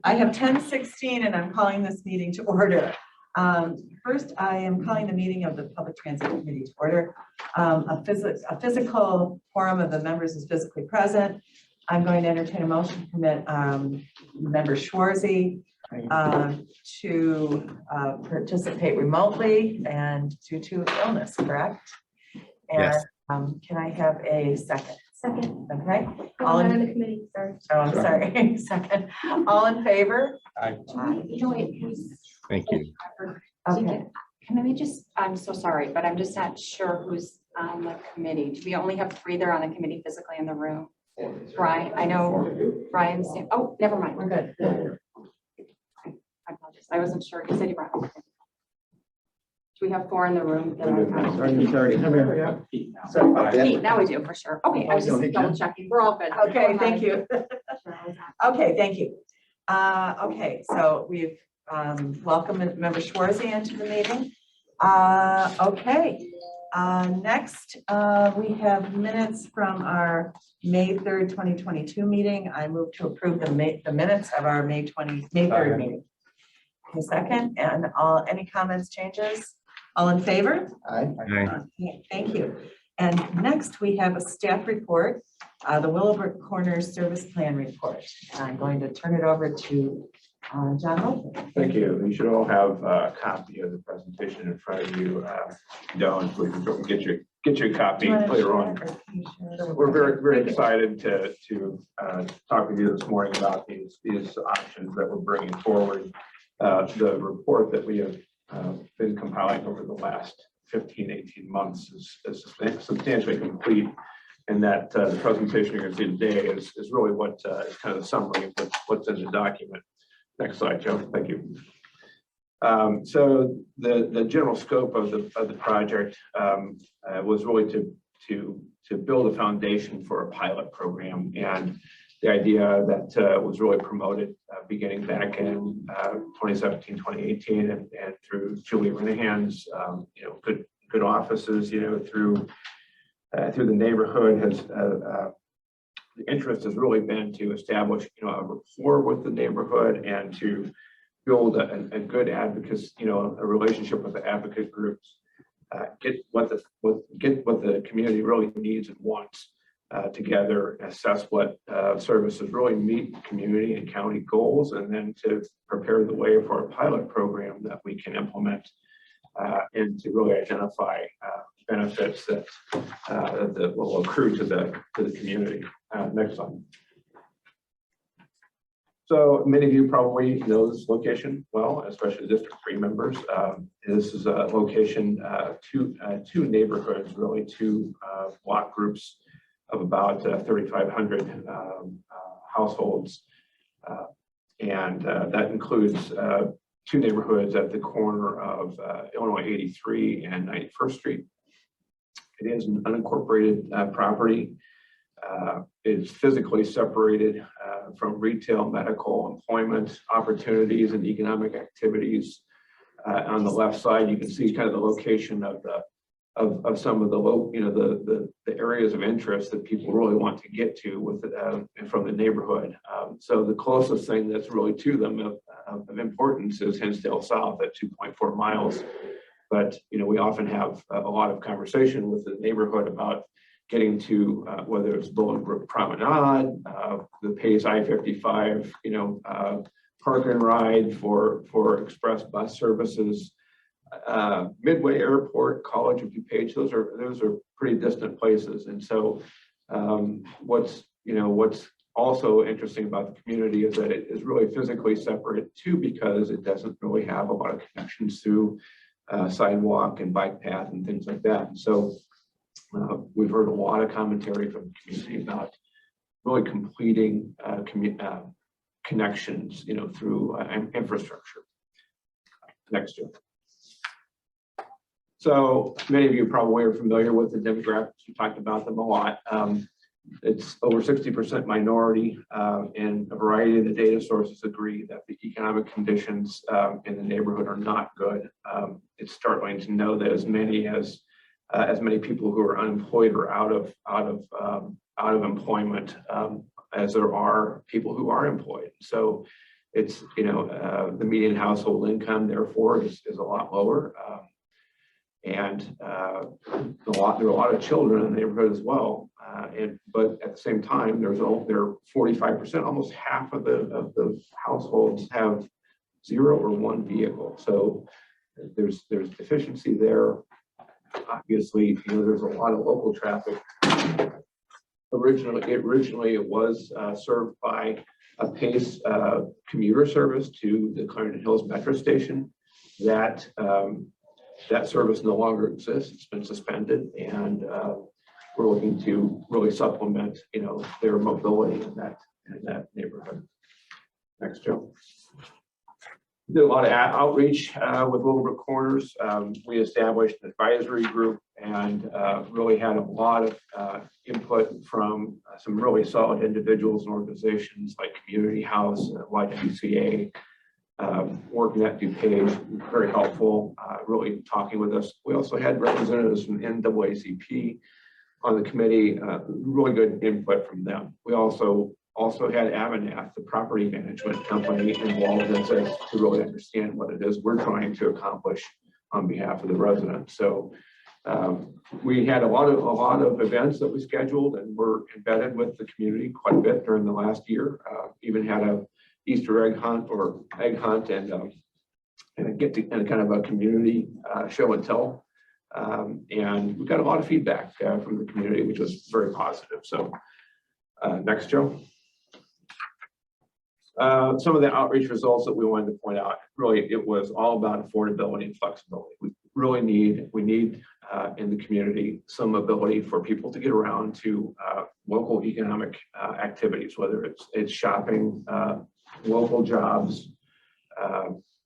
I have 10:16 and I'm calling this meeting to order. First, I am calling the meeting of the Public Transit Committee to order. A physical quorum of the members is physically present. I'm going to entertain a motion to permit Member Schwarzy to participate remotely and due to illness, correct? And Yes. Can I have a second? Second. Okay. All in the committee, sorry. Oh, I'm sorry. Second. All in favor? Aye. No, wait, please. Thank you. Okay. Can we just, I'm so sorry, but I'm just not sure who's on the committee. Do we only have 3 there on the committee physically in the room? Brian, I know Brian's, oh, never mind. We're good. I apologize. I wasn't sure. You said you brought. Okay. Do we have 4 in the room? That are Sorry. Pete, now we do for sure. Okay, I was just double checking. We're all good. Okay, thank you. Okay, thank you. Okay, so we've welcomed Member Schwarzy into the meeting. Okay, next we have minutes from our May 3rd, 2022 meeting. I move to approve the minutes of our May 3rd meeting. A second, and any comments, changes? All in favor? Aye. Okay, thank you. And next we have a staff report, the Willowbrook Corners Service Plan Report. I'm going to turn it over to John Olson. Thank you. You should all have a copy of the presentation in front of you. Don't, we can get your copy later on. We're very excited to talk with you this morning about these options that we're bringing forward. The report that we have been compiling over the last 15-18 months is substantially complete, and that the presentation you're going to see today is really what is kind of the summary of what's in the document. Next slide, Joe. Thank you. So the general scope of the project was really to build a foundation for a pilot program, and the idea that was really promoted beginning back in 2017, 2018, and through Julie Renahan's good offices, through the neighborhood has the interest has really been to establish a rapport with the neighborhood and to build a good advocacy, a relationship with the advocate groups, get what the community really needs and wants together, assess what services really meet community and county goals, and then to prepare the way for a pilot program that we can implement and to really identify benefits that will accrue to the community. Next slide. So many of you probably know this location well, especially District 3 members. This is a location, two neighborhoods, really two block groups of about 3,500 households. And that includes 2 neighborhoods at the corner of Illinois 83 and 91st Street. It is an unincorporated property. It's physically separated from retail, medical, employment opportunities, and economic activities. On the left side, you can see kind of the location of some of the areas of interest that people really want to get to with from the neighborhood. So the closest thing that's really to them of importance is Hinsdale South at 2.4 miles. But we often have a lot of conversation with the neighborhood about getting to whether it's Willowbrook Promenade, the Pace I-55, park and ride for express bus services, Midway Airport, College of DuPage. Those are pretty distant places. And so what's also interesting about the community is that it is really physically separate too, because it doesn't really have a lot of connections through sidewalk and bike path and things like that. And so we've heard a lot of commentary from the community about really completing connections, through infrastructure. Next year. So many of you probably are familiar with the demographics. We talked about them a lot. It's over 60% minority, and a variety of the data sources agree that the economic conditions in the neighborhood are not good. It's startling to know that as many people who are unemployed or out of employment as there are people who are employed. So it's, the median household income therefore is a lot lower. And there are a lot of children in the neighborhood as well. But at the same time, there are 45%, almost half of the households have 0 or 1 vehicle. So there's deficiency there. Obviously, there's a lot of local traffic. Originally it was served by a PACE commuter service to the Clarendon Hills Metro Station. That service no longer exists. It's been suspended, and we're looking to really supplement, their mobility in that neighborhood. Next, Joe. Did a lot of outreach with Willowbrook Corners. We established an advisory group and really had a lot of input from some really solid individuals and organizations like Community House, YWCA, working at DuPage, very helpful, really talking with us. We also had representatives from NAACP on the committee, really good input from them. We also had Avanath, the property management company, involved in this to really understand what it is we're trying to accomplish on behalf of the residents. So we had a lot of events that we scheduled, and we're embedded with the community quite a bit during the last year. Even had a Easter egg hunt and kind of a community show and tell. And we got a lot of feedback from the community, which was very positive. So next, Joe. Some of the outreach results that we wanted to point out, really, it was all about affordability and flexibility. We need in the community some ability for people to get around to local economic activities, whether it's shopping, local jobs,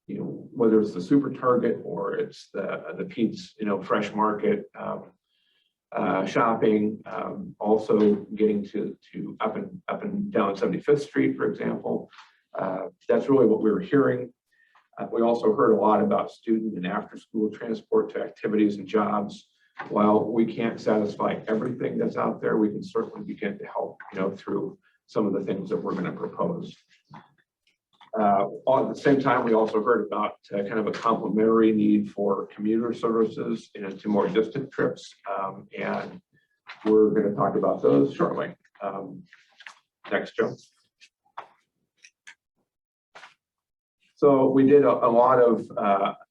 whether it's the Super Target or it's the Pete's, Fresh Market, shopping, also getting to up and down 75th Street, for example. That's really what we were hearing. We also heard a lot about student and after-school transport to activities and jobs. While we can't satisfy everything that's out there, we can certainly begin to help, through some of the things that we're going to propose. At the same time, we also heard about kind of a complementary need for commuter services to more distant trips, and we're going to talk about those shortly. Next, Joe. So we did a lot of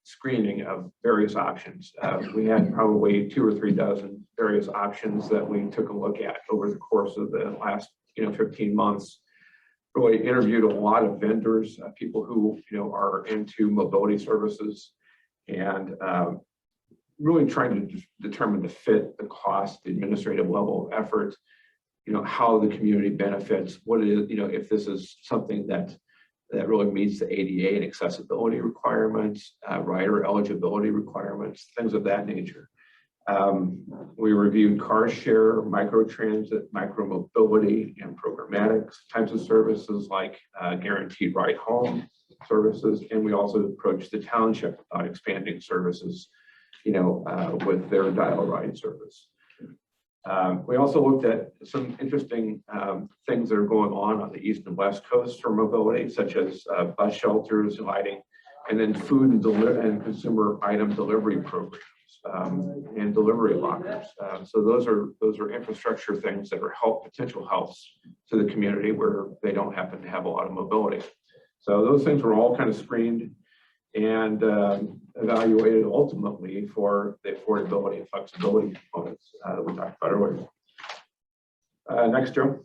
screening of various options. We had probably 2 or 3 dozen various options that we took a look at over the course of the last 15 months. Really interviewed a lot of vendors, people who are into mobility services, and really trying to determine the fit, the cost, the administrative level of effort, how the community benefits, what it is, if this is something that really meets the ADA and accessibility requirements, rider eligibility requirements, things of that nature. We reviewed car share, microtransit, micromobility, and programmatic types of services like guaranteed ride home services. And we also approached the township about expanding services, with their dial ride service. We also looked at some interesting things that are going on the East and West Coast for mobility, such as bus shelters, lighting, and then food and consumer item delivery programs. And delivery lockers. So those are infrastructure things that are potential helps to the community where they don't happen to have a lot of mobility. So those things were all kind of screened and evaluated ultimately for the affordability and flexibility components that we talked about earlier. Next, Joe.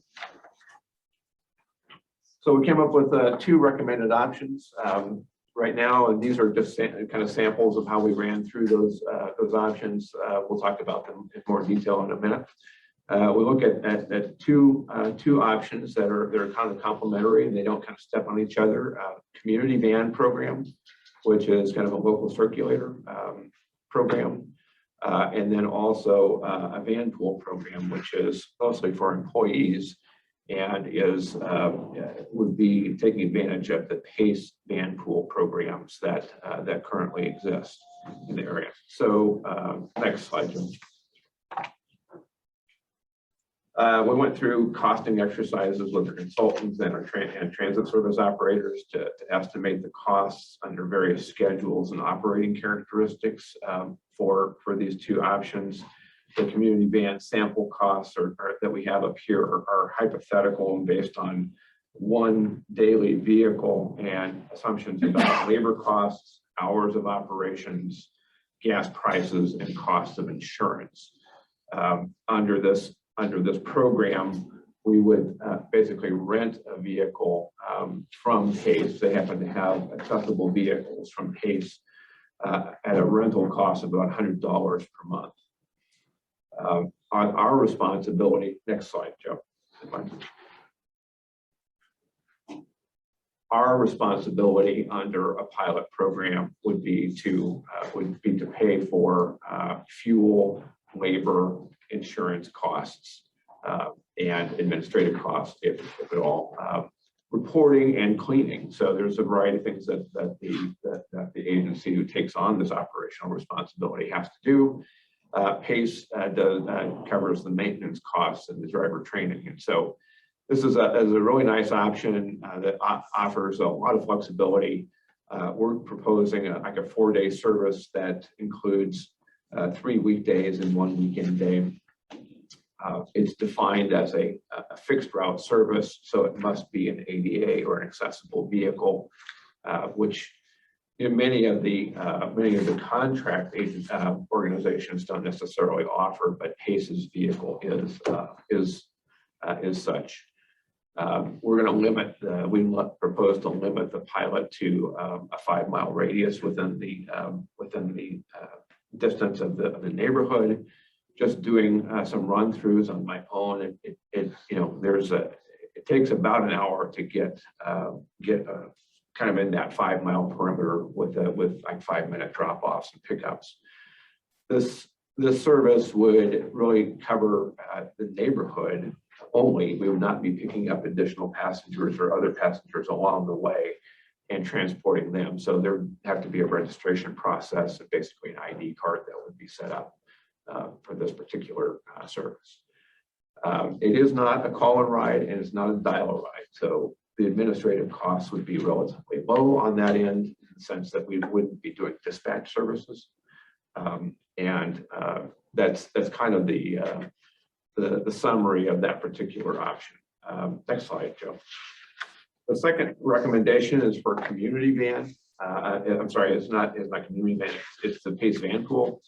So we came up with 2 recommended options. Right now, and these are just kind of samples of how we ran through those options. We'll talk about them in more detail in a minute. We look at two options that are kind of complementary and they don't kind of step on each other. Community van program, which is kind of a local circulator program, and then also a van pool program, which is mostly for employees and would be taking advantage of the PACE van pool programs that currently exist in the area. So next slide, Jim. We went through costing exercises with our consultants and our transit service operators to estimate the costs under various schedules and operating characteristics for these two options. The community van sample costs that we have up here are hypothetical and based on one daily vehicle and assumptions about labor costs, hours of operations, gas prices, and costs of insurance. Under this program, we would basically rent a vehicle from Pace. They happen to have accessible vehicles from Pace at a rental cost of about $100 per month. On our responsibility, next slide, Joe. Our responsibility under a pilot program would be to pay for fuel, labor, insurance costs, and administrative costs, if at all, reporting and cleaning. So there's a variety of things that the agency who takes on this operational responsibility has to do. Pace covers the maintenance costs and the driver training, and so this is a really nice option that offers a lot of flexibility. We're proposing like a 4-day service that includes 3 weekdays and 1 weekend day. It's defined as a fixed route service, so it must be an ADA or an accessible vehicle, which many of the contract agent organizations don't necessarily offer, but Pace's vehicle is such. We're going to limit we propose to limit the pilot to a 5-mile radius within the distance of the neighborhood. Just doing some run-throughs on my own, it takes about an hour to get kind of in that 5-mile perimeter with like 5-minute drop-offs and pickups. This service would really cover the neighborhood only. We would not be picking up additional passengers or other passengers along the way and transporting them. So there would have to be a registration process and basically an ID card that would be set up for this particular service. It is not a call and ride, and it's not a dial ride. So the administrative costs would be relatively low on that end, in the sense that we wouldn't be doing dispatch services. That's kind of the summary of that particular option. Next slide, Joe. The second recommendation is for community van. I'm sorry, it's not community van, it's the Pace van pool.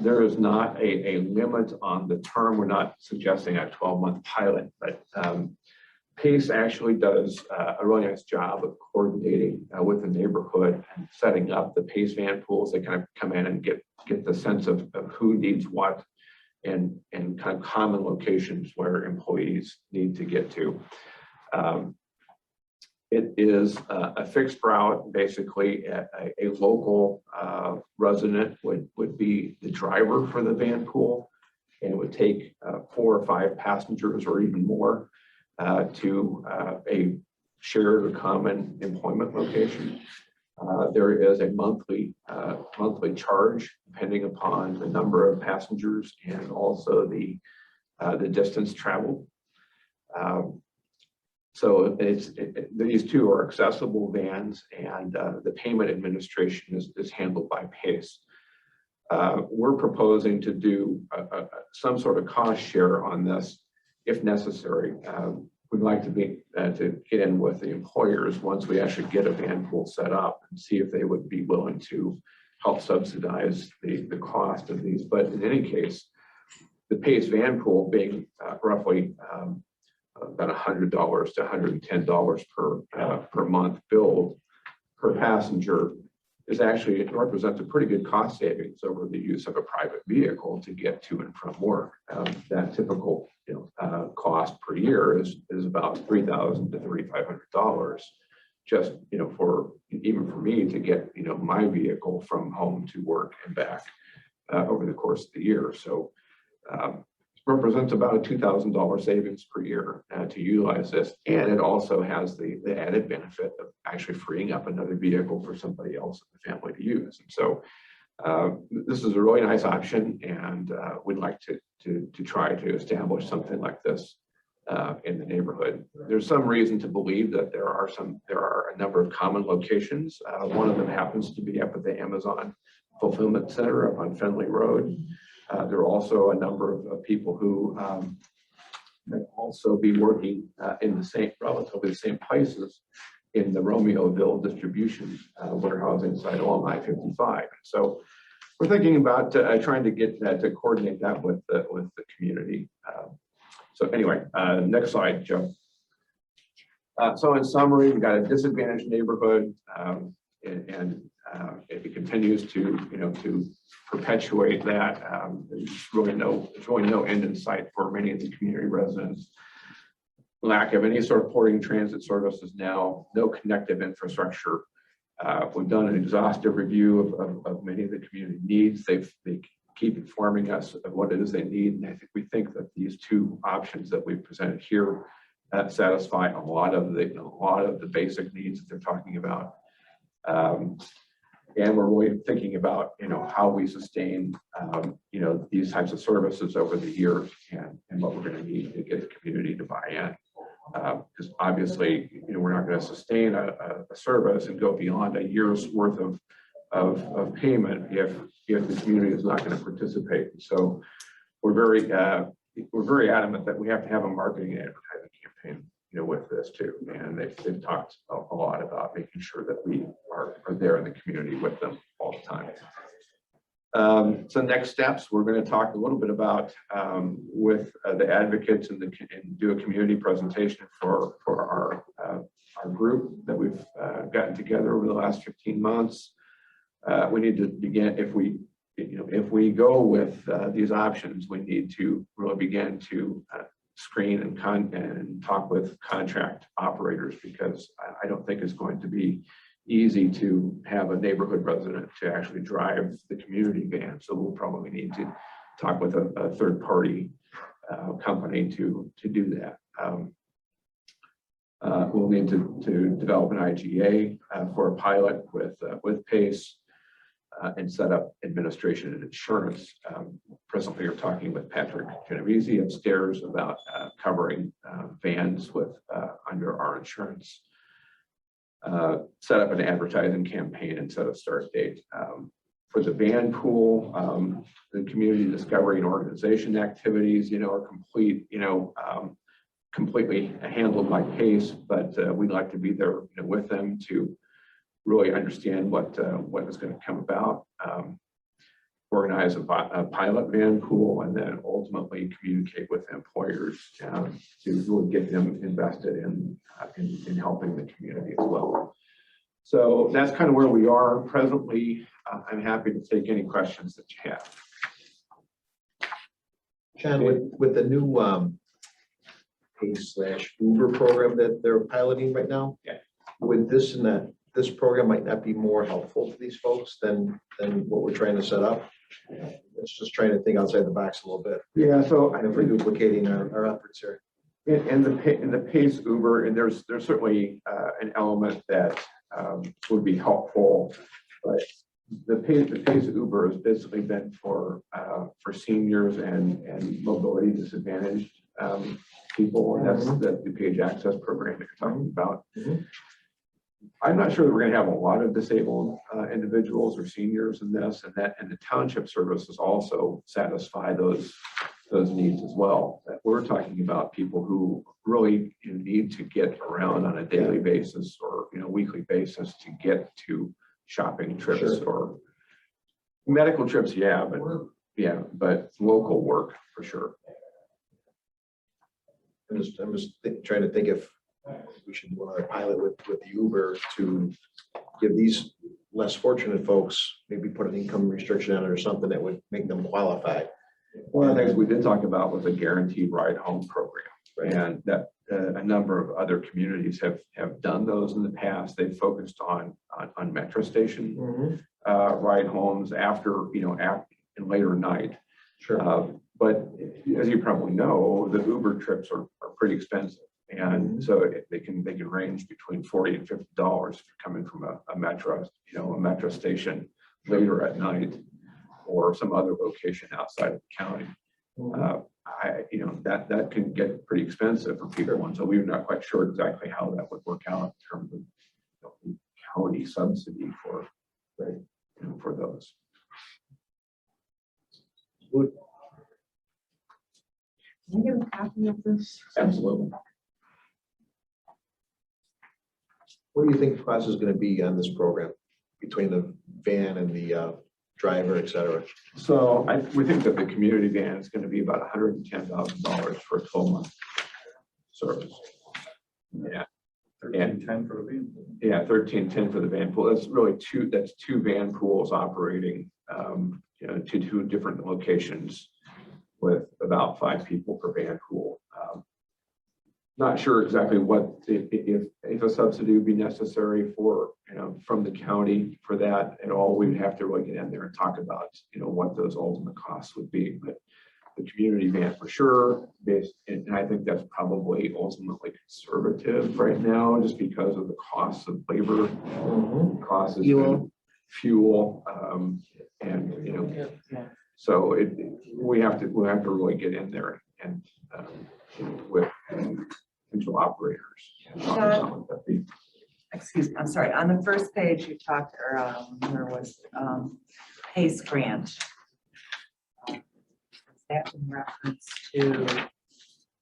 There is not a limit on the term. We're not suggesting a 12-month pilot, but Pace actually does a really nice job of coordinating with the neighborhood and setting up the Pace van pools. They kind of come in and get the sense of who needs what and kind of common locations where employees need to get to. It is a fixed route. Basically, a local resident would be the driver for the van pool, and it would take 4 or 5 passengers or even more to a shared or common employment location. There is a monthly charge depending upon the number of passengers and also the distance traveled. So these two are accessible vans, and the payment administration is handled by Pace. We're proposing to do some sort of cost share on this if necessary. We'd like to get in with the employers once we actually get a van pool set up and see if they would be willing to help subsidize the cost of these. But in any case, the Pace van pool being roughly about $100 to $110 per month billed per passenger it represents a pretty good cost savings over the use of a private vehicle to get to and from work. That typical cost per year is about $3,000 to $3,500 just for me to get my vehicle from home to work and back over the course of the year. So represents about a $2,000 savings per year to utilize this, and it also has the added benefit of actually freeing up another vehicle for somebody else in the family to use. And so This is a really nice option, and we'd like to try to establish something like this in the neighborhood. There's some reason to believe that there are a number of common locations. One of them happens to be up at the Amazon Fulfillment Center up on Fenley Road. There are also a number of people who may also be working in the relatively the same places in the Romeoville distribution warehousing site along I-55. So we're thinking about trying to get to coordinate that with the community. So anyway, next slide, Joe. So in summary, we've got a disadvantaged neighborhood, and it continues to perpetuate that. There's really no end in sight for many of the community residents. Lack of any sort of porting transit services now, no connective infrastructure. We've done an exhaustive review of many of the community needs. They keep informing us of what it is they need, and we think that these two options that we've presented here satisfy a lot of the basic needs that they're talking about. And we're really thinking about how we sustain these types of services over the years, and what we're going to need to get the community to buy in. Because obviously, we're not going to sustain a service and go beyond a year's worth of payment if the community is not going to participate. So we're very adamant that we have to have a marketing and advertising campaign, with this too. And they've talked a lot about making sure that we are there in the community with them all the time. So next steps, we're going to talk a little bit about with the advocates and do a community presentation for our group that we've gotten together over the last 15 months. We need to begin, if we go with these options, we need to really begin to screen and talk with contract operators, because I don't think it's going to be easy to have a neighborhood resident to actually drive the community van. So we'll probably need to talk with a third party company to do that. We'll need to develop an IGA for a pilot with PACE and set up administration and insurance. Presently, we're talking with Patrick Genovese upstairs about covering vans with under our insurance. Set up an advertising campaign and set a start date. For the van pool, the community discovery and organization activities, are completely handled by PACE, but we'd like to be there with them to really understand what is going to come about. Organize a pilot van pool, and then ultimately communicate with employers to really get them invested in helping the community as well. So that's kind of where we are presently. I'm happy to take any questions that you have. John, with the new Pace/Uber program that they're piloting right now, yeah, with this program might not be more helpful to these folks than what we're trying to set up. It's just trying to think outside the box a little bit. Yeah, so if we're duplicating our efforts here. In the PACE Uber, and there's certainly an element that would be helpful, but the PACE Uber has basically been for seniors and mobility disadvantaged people, and that's the DuPage access program that you're talking about. Mm-hmm. I'm not sure that we're going to have a lot of disabled individuals or seniors in this, and the township services also satisfy those needs as well. That we're talking about people who really need to get around on a daily basis or weekly basis to get to shopping trips or medical trips. Yeah, but local work for sure. I'm just trying to think if we should do another pilot with the Uber to give these less fortunate folks, maybe put an income restriction on it or something that would make them qualify. One of the things we did talk about was a guaranteed ride home program, Right. and that a number of other communities have done those in the past. They've focused on metro station ride homes after in later night. Sure. But as you probably know, the Uber trips are pretty expensive. And so they can range between $40 and $50 if you're coming from a metro station later at night or some other location outside of the county. That can get pretty expensive for people. And so we're not quite sure exactly how that would work out in terms of county subsidy for those. Can I get a copy of this? Absolutely. What do you think the cost is going to be on this program between the van and the driver, et cetera? So we think that the community van is going to be about $110,000 for a 12-month service. Yeah. 1310 for the van. Yeah, 1310 for the van pool. That's really two van pools operating, to two different locations with about 5 people per van pool. Not sure exactly what, if a subsidy would be necessary for, from the county for that at all. We'd have to really get in there and talk about, what those ultimate costs would be. But the community van for sure, and I think that's probably ultimately conservative right now, just because of the costs of labor, costs of fuel, and so we'll have to really get in there and with potential operators. Excuse me, I'm sorry. On the first page, you talked, or there was PACE grant. Is that in reference to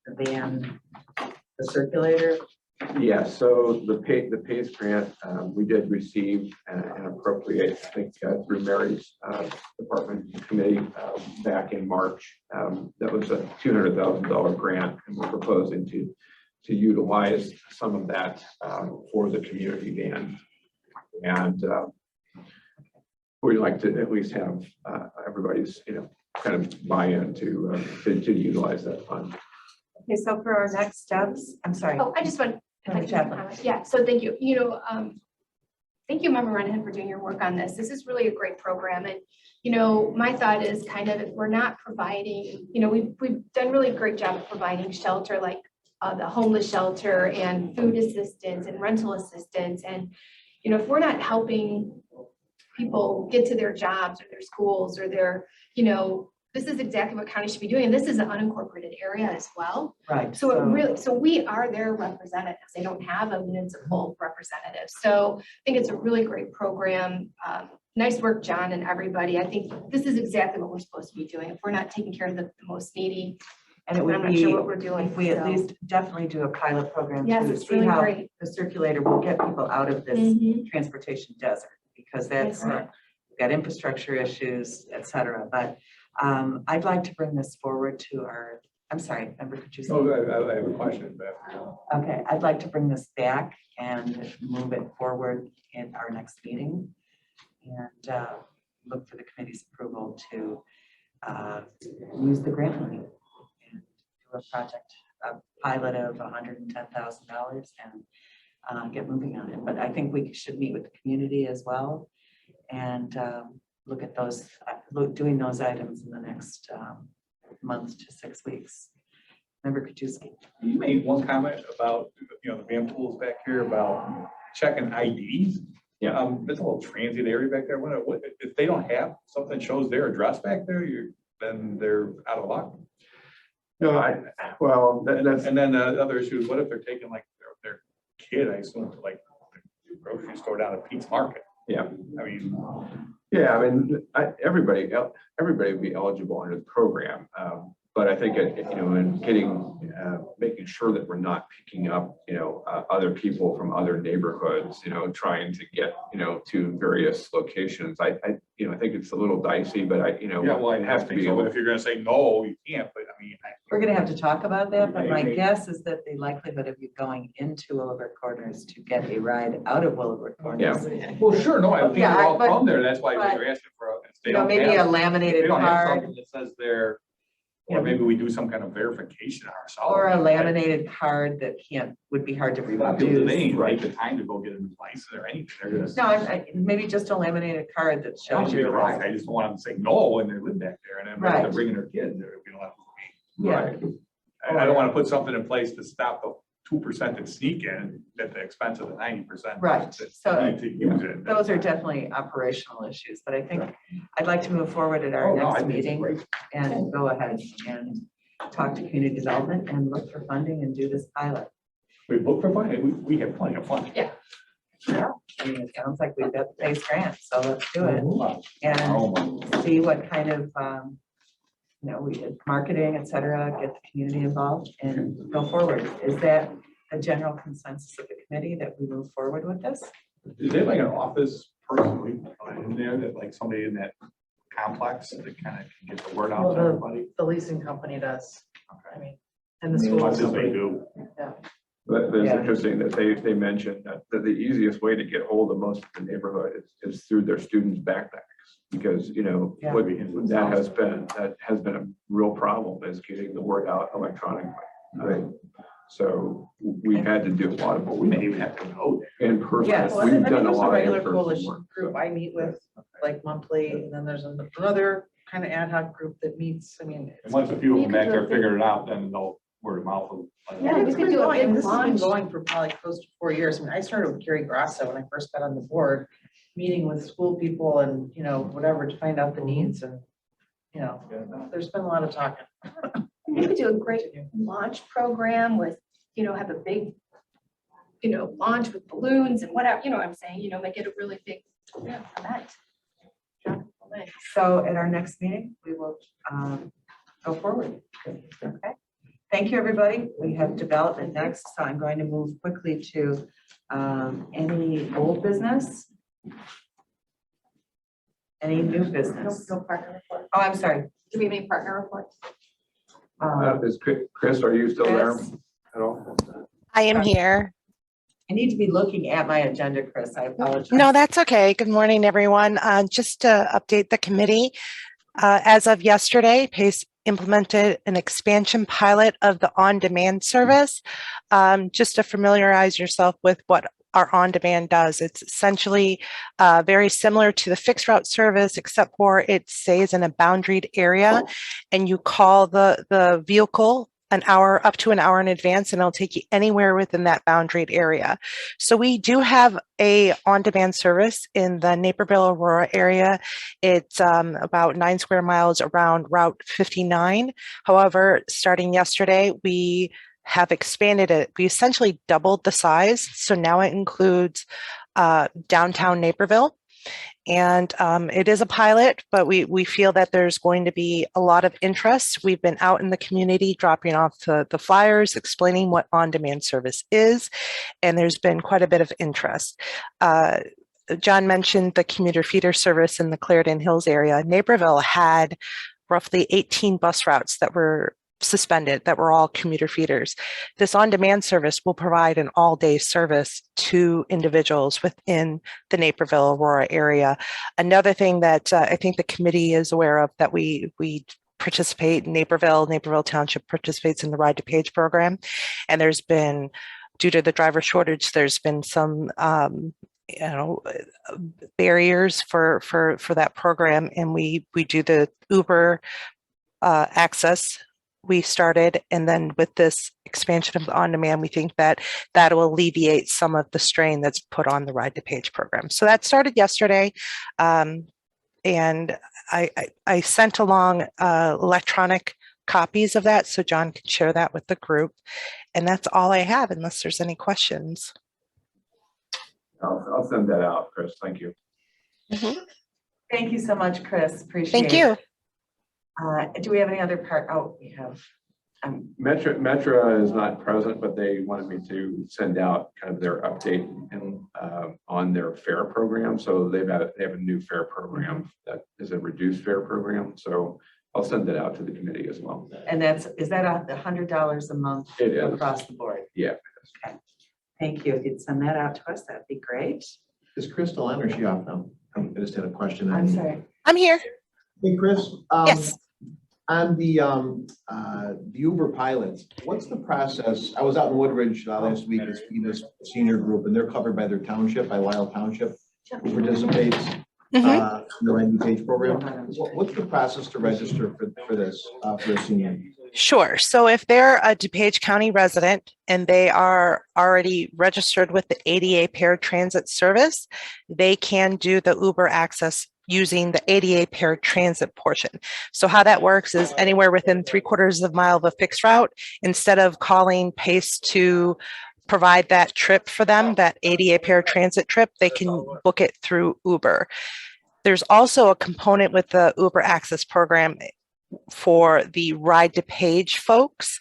the van, the circulator? Yeah, so the PACE grant, we did receive and appropriate, I think, through Mary's department committee back in March. That was a $200,000 grant, and we're proposing to utilize some of that for the community van. And we'd like to at least have everybody's, kind of buy-in to utilize that fund. Okay, so for our next steps, I'm sorry. Oh, I just want, if I Member can make a Chapman. comment. Yeah, so thank you. Thank you, Member Renahan, for doing your work on this. This is really a great program. And, my thought is kind of, if we're not providing, we've done really great job of providing shelter, like the homeless shelter and food assistance and rental assistance. And, if we're not helping people get to their jobs or their schools or their, this is exactly what county should be doing. And this is an unincorporated area as well. Right. So we are their representatives. They don't have a municipal representative. So I think it's a really great program. Nice work, John and everybody. I think this is exactly what we're supposed to be doing. If we're not taking care of the most needy, and it would I'm be, not sure what we're doing. if we at so. least definitely do a pilot program Yes, to it's see really how great. the circulator will get people out of this Mhm. transportation desert, because that's, Yes. we've got infrastructure issues, et cetera. But I'd like to bring this forward to our, I'm sorry, Member, could you say? Oh, I have a question, but. Okay, I'd like to bring this back and move it forward in our next meeting and look for the committee's approval to use the grant money and do a project, a pilot of $110,000 and get moving on it. But I think we should meet with the community as well and look at those, doing those items in the next month to 6 weeks. Member Kajewski. You made one comment about, the van pools back here about checking IDs. Yeah. There's a little transient area back there. What, if they don't have something that shows their address back there, then they're out of luck. No, that's. And then the other issue is, what if they're taking like their kid, I assume, to like the grocery store down at Pete's Market? Yeah. I mean. Yeah, I mean, everybody would be eligible under the program. But I think, in getting, making sure that we're not picking up, other people from other neighborhoods, trying to get, to various locations. I think it's a little dicey, but Yeah, well, I have to be. So if you're gonna say no, you can't, but I mean. We're gonna have to talk about that, but my Maybe. guess is that the likelihood of you going into Willowbrook Corners to get a ride out of Willowbrook Corners. Well, sure, no, I think Yeah, they're all but- from there. That's why but, they're asking for, if they You know, don't maybe a have. They laminated don't have card something that says they're, Yeah. or maybe we do some kind of verification ourselves. or a laminated card that would be hard to A lot of people, they reproduce. ain't take the time to go get a new license or anything. They're just. No, maybe just a laminated card that I don't shows get you it the wrong. ride. I just don't want them to say no when they live back there and then they're Right. bringing their kids. They're gonna have to Yeah. I don't want to put something in place to stop the 2% that sneak in at the expense of the 90%. Right. that So need to use it. those are definitely operational issues, but I think I'd like to move forward at our Oh, no, I next think it's meeting great. and go ahead and talk to community development and look for funding and do this pilot. We look for money, we have plenty of fun. Yeah. I mean, it sounds like we've got the base grant, so let's do it and Oh, see what kind of, we did marketing, et cetera, get the community involved and go forward. Is that a general consensus of the committee that we move forward with this? Is there like an office person in there that like somebody in that complex that kind of can get the word out Well, to everybody? The leasing company does, I Okay. mean, and the school. What does they do? But it's Yeah. interesting that they mentioned that the easiest way to get hold of most of the neighborhood is through their students' backpacks. Because, Yeah. that has been a real problem is getting the word out electronically. Right. So we've had to do a lot of, We may even have to go there. in person. Yes. Well, We've I mean, done a there's lot a of regular in-person coalition work. group I meet with like monthly, and then there's another kind of ad hoc group that meets, I mean. And once a few of them back there figure it out, then they'll word of mouth. Yeah, we It's could been do a going, big this has been launch. going for probably close to 4 years. I mean, I started with Gary Grasso when I first got on the board, meeting with school people and, whatever, to find out the needs and, there's been a lot of talking. We could do a great launch program with, have a big, launch with balloons and whatever, what I'm saying, make it a really big event. So at our next meeting, we will go forward. Okay. Thank you, everybody. We have development next, so I'm going to move quickly to any old business. Any new business? No partner report. Oh, I'm sorry. Do we have any partner reports? Is Chris, are you still there Chris? at all? I am here. I need to be looking at my agenda, Chris. I apologize. No, that's okay. Good morning, everyone. Just to update the committee, as of yesterday, PACE implemented an expansion pilot of the on-demand service. Just to familiarize yourself with what our on-demand does. It's essentially very similar to the fixed route service, except for it stays in a boundaried area and you call the vehicle up to an hour in advance, and it'll take you anywhere within that boundaried area. So we do have a on-demand service in the Naperville, Aurora area. It's about 9 square miles around Route 59. However, starting yesterday, we have expanded it. We essentially doubled the size. So now it includes downtown Naperville. And it is a pilot, but we feel that there's going to be a lot of interest. We've been out in the community dropping off the flyers, explaining what on-demand service is, and there's been quite a bit of interest. John mentioned the commuter feeder service in the Clarendon Hills area. Naperville had roughly 18 bus routes that were suspended that were all commuter feeders. This on-demand service will provide an all-day service to individuals within the Naperville, Aurora area. Another thing that I think the committee is aware of that we participate in Naperville Township participates in the Ride DuPage program. And there's been, due to the driver shortage, there's been some barriers for that program. And we do the Uber access we started, and then with this expansion of the on-demand, we think that will alleviate some of the strain that's put on the Ride DuPage program. So that started yesterday, and I sent along electronic copies of that so John can share that with the group, and that's all I have unless there's any questions. I'll send that out, Chris. Thank you. Thank you so much, Chris. Appreciate it. Thank you. Do we have any other part? Oh, we have. Metra is not present, but they wanted me to send out kind of their update and on their fare program. So they have a new fare program that is a reduced fare program. So I'll send that out to the committee as well. And is that $100 a month It is. across the board? Yeah. Okay. Thank you. If you'd send that out to us, that'd be great. Is Crystal on or is she off now? I just had a question. I'm sorry. I'm here. Hey, Chris. Yes. On the Uber pilots, what's the process? I was out in Woodridge last week as this senior group, and they're covered by their township, by Lyle Township, who participates in the DuPage program. What's the process to register for this for a senior? Sure. So if they're a DuPage County resident and they are already registered with the ADA paratransit service, they can do the Uber access using the ADA paratransit portion. So how that works is anywhere within 3/4 of a mile of a fixed route, instead of calling Pace to provide that trip for them, that ADA paratransit trip, they can book it through Uber. There's also a component with the Uber access program for the Ride DuPage folks.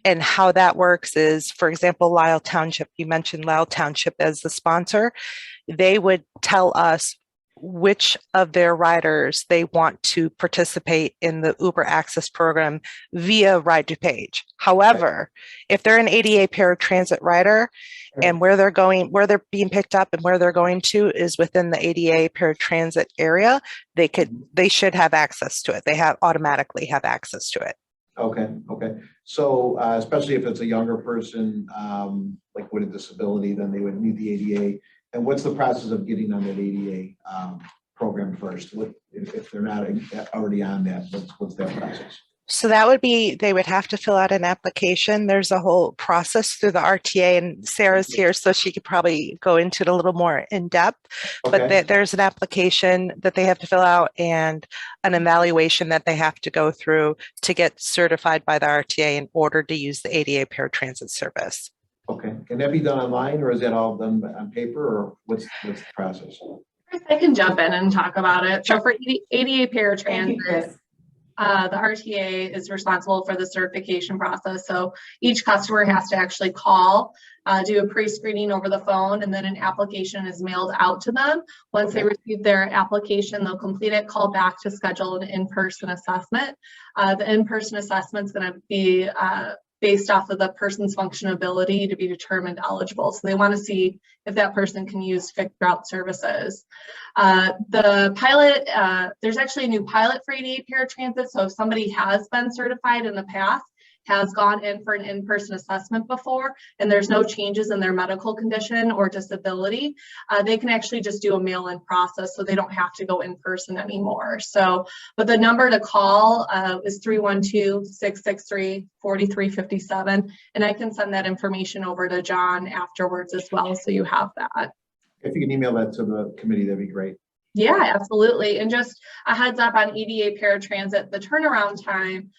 And how that works is, for example, Lisle Township, you mentioned Lisle Township as the sponsor. They would tell us which of their riders they want to participate in the Uber access program via Ride DuPage. However, if they're an ADA paratransit rider and where they're going, where they're being picked up and where they're going to is within the ADA paratransit area, they should have access to it. They automatically have access to it. Okay, okay. So especially if it's a younger person, like with a disability, then they would need the ADA. And what's the process of getting on that ADA program first? What if they're not already on that? What's that process? So that would be, they would have to fill out an application. There's a whole process through the RTA, and Sarah's here, so she could probably go into it a little more in depth. Okay. But there's an application that they have to fill out and an evaluation that they have to go through to get certified by the RTA in order to use the ADA paratransit service. Okay. Can that be done online, or is that all done on paper, or what's the process? I can jump in and talk about it. So for ADA Thank you, paratransit, Chris. the RTA is responsible for the certification process. So each customer has to actually call, do a pre-screening over the phone, and then an application is mailed out to them. Once they receive their application, they'll complete it, call back to schedule an in-person assessment. The in-person assessment is going to be based off of the person's functionability to be determined eligible. So they want to see if that person can use fixed route services. The pilot, there's actually a new pilot for ADA paratransit. So if somebody has been certified in the past, has gone in for an in-person assessment before, and there's no changes in their medical condition or disability, they can actually just do a mail-in process, so they don't have to go in person anymore. So, but the number to call is 312-663-4357, and I can send that information over to John afterwards as well, so you have that. If you can email that to the committee, that'd be great. Yeah, absolutely. And just a heads up on EDA paratransit, the turnaround time,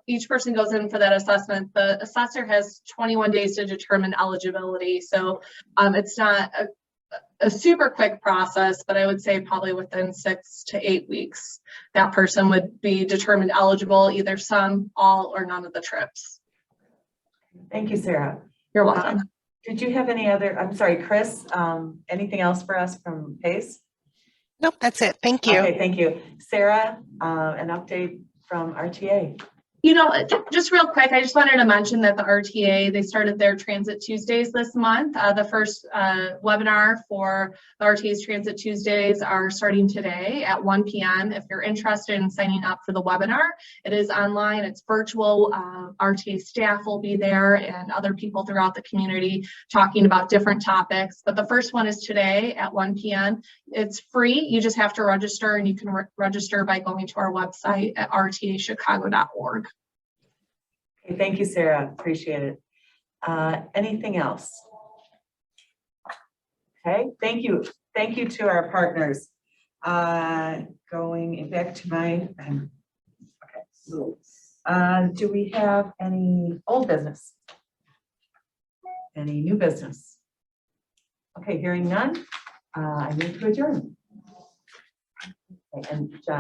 each person goes in for that assessment. The assessor has 21 days to determine eligibility. So it's not a super quick process, but I would say probably within 6 to 8 weeks, that person would be determined eligible, either some, all, or none of the trips. Thank you, Sarah. You're welcome. Did you have any other, I'm sorry, Chris, anything else for us from Pace? Nope, that's it. Thank you. Okay, thank you. Sarah, an update from RTA. You know, just real quick, I just wanted to mention that the RTA, they started their Transit Tuesdays this month. The first webinar for the RTA's Transit Tuesdays are starting today at 1 p.m. If you're interested in signing up for the webinar, it is online, it's virtual. RTA staff will be there and other people throughout the community talking about different topics. But the first one is today at 1 p.m. It's free. You just have to register, and you can register by going to our website at rtachicago.org. Okay, thank you, Sarah. Appreciate it. Anything else? Okay, thank you. Thank you to our partners. Going back to my, okay. Do we have any old business? Any new business? Okay, hearing none, I move to adjourn. Okay, and John.